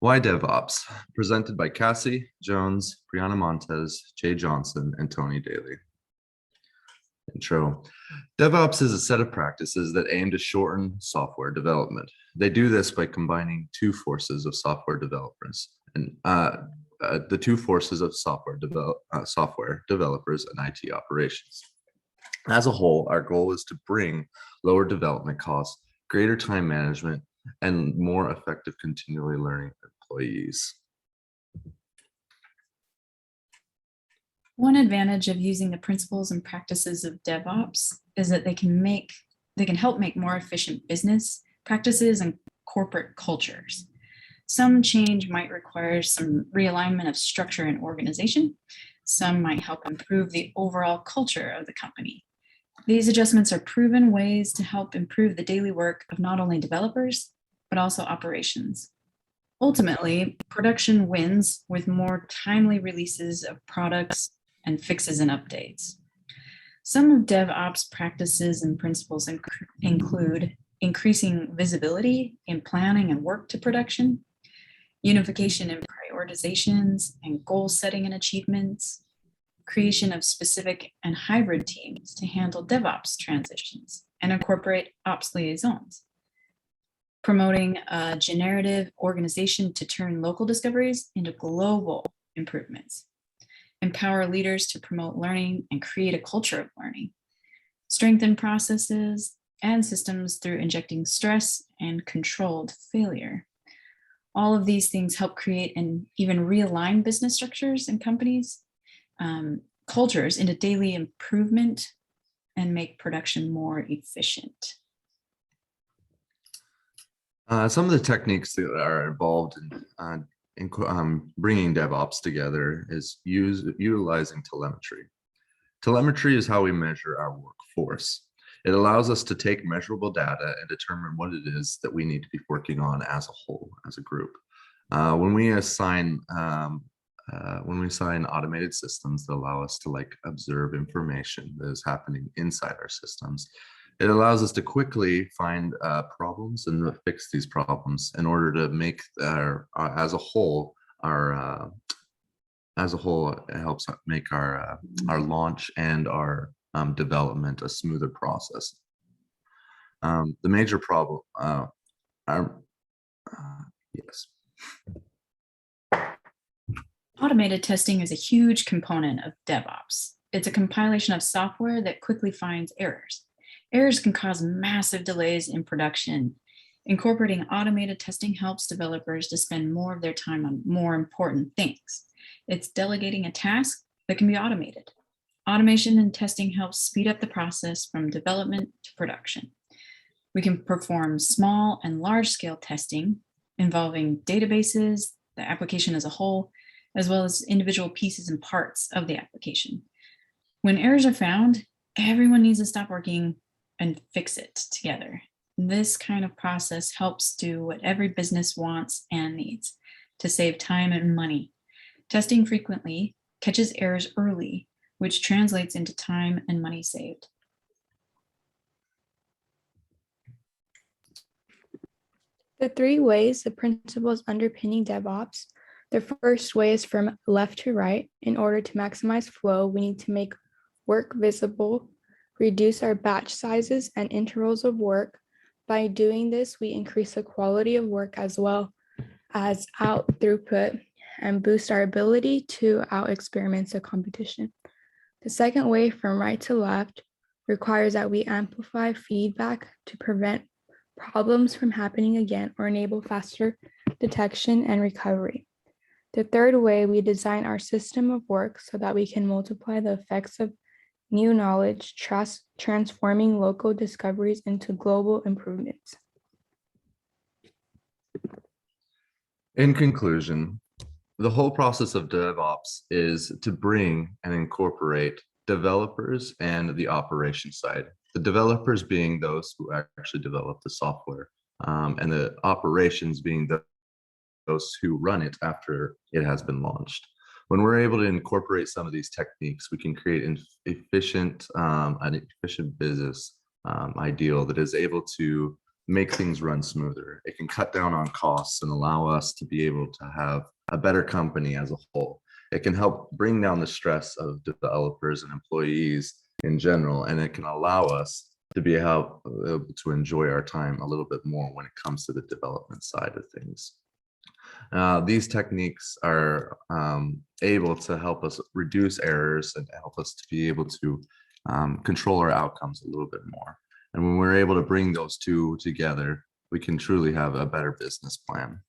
Why DevOps? Presented by Cassie Jones, Brianna Montez, Jay Johnson, and Tony Daly. Intro. DevOps is a set of practices that aim to shorten software development. They do this by combining two forces of software developers, and the two forces of software developers and IT operations. As a whole, our goal is to bring lower development costs, greater time management, and more effective continually learning employees. One advantage of using the principles and practices of DevOps is that they can help make more efficient business practices and corporate cultures. Some change might require some realignment of structure and organization. Some might help improve the overall culture of the company. These adjustments are proven ways to help improve the daily work of not only developers, but also operations. Ultimately, production wins with more timely releases of products and fixes and updates. Some of DevOps practices and principles include increasing visibility in planning and work to production, unification in prioritizations and goal setting and achievements, creation of specific and hybrid teams to handle DevOps transitions and incorporate ops liaisons, promoting a generative organization to turn local discoveries into global improvements, empower leaders to promote learning and create a culture of learning, strengthen processes and systems through injecting stress and controlled failure. All of these things help create and even realign business structures and companies, cultures into daily improvement and make production more efficient. Some of the techniques that are involved in bringing DevOps together is utilizing telemetry. Telemetry is how we measure our workforce. It allows us to take measurable data and determine what it is that we need to be working on as a whole, as a group. When we assign automated systems that allow us to observe information that is happening inside our systems, it allows us to quickly find problems and fix these problems in order to make as a whole, it helps make our launch and our development a smoother process. The major problem, yes. Automated testing is a huge component of DevOps. It's a compilation of software that quickly finds errors. Errors can cause massive delays in production. Incorporating automated testing helps developers to spend more of their time on more important things. It's delegating a task that can be automated. Automation and testing helps speed up the process from development to production. We can perform small and large-scale testing involving databases, the application as a whole, as well as individual pieces and parts of the application. When errors are found, everyone needs to stop working and fix it together. This kind of process helps do what every business wants and needs to save time and money. Testing frequently catches errors early, which translates into time and money saved. The three ways the principles underpinning DevOps. The first way is from left to right. In order to maximize flow, we need to make work visible, reduce our batch sizes and intervals of work. By doing this, we increase the quality of work as well as out throughput and boost our ability to out-experiment the competition. The second way from right to left requires that we amplify feedback to prevent problems from happening again or enable faster detection and recovery. The third way, we design our system of work so that we can multiply the effects of new knowledge, transforming local discoveries into global improvements. In conclusion, the whole process of DevOps is to bring and incorporate developers and the operation side. The developers being those who actually develop the software, and the operations being those who run it after it has been launched. When we're able to incorporate some of these techniques, we can create an efficient business ideal that is able to make things run smoother. It can cut down on costs and allow us to be able to have a better company as a whole. It can help bring down the stress of developers and employees in general, and it can allow us to be able to enjoy our time a little bit more when it comes to the development side of things. These techniques are able to help us reduce errors and help us to be able to control our outcomes a little bit more. And when we're able to bring those two together, we can truly have a better business plan.